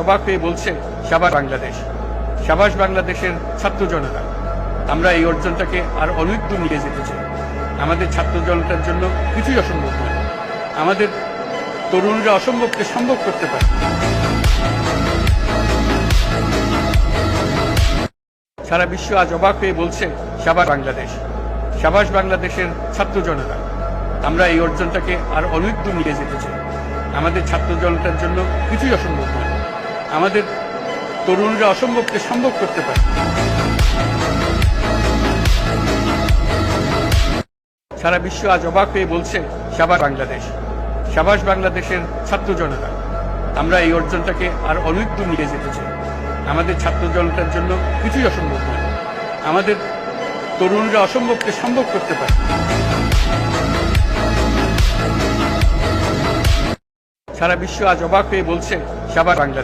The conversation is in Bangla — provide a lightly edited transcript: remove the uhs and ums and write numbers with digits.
অবাক হয়ে বলছে, সাবাস বাংলাদেশ, সাবাস বাংলাদেশের ছাত্র জনতা। আমরা এই অর্জনটাকে আর অনেক দূর নিয়ে যেতে চাই। আমাদের ছাত্র জনতার জন্য কিছুই অসম্ভব নয়। আমাদের তরুণরা অসম্ভবকে সম্ভব করতে পারে। সারা বিশ্ব আজ অবাক হয়ে বলছে, সাবাস বাংলাদেশ, সাবাস বাংলাদেশের ছাত্র জনতা। আমরা এই অর্জনটাকে আর অনেক দূর নিয়ে যেতে চাই। আমাদের ছাত্র জনতার জন্য কিছুই অসম্ভব নয়। আমাদের তরুণরা অসম্ভবকে সম্ভব করতে পারে। সারা বিশ্ব আজ অবাক হয়ে বলছে, সাবাস বাংলাদেশ, সাবাস বাংলাদেশের ছাত্র জনতা। আমরা এই অর্জনটাকে আর অনেক দূর নিয়ে যেতে চাই। আমাদের ছাত্র জনতার জন্য কিছুই অসম্ভব নয়। আমাদের তরুণরা অসম্ভবকে সম্ভব করতে পারে। সারা বিশ্ব আজ অবাক হয়ে বলছে, সাবাস বাংলাদেশ।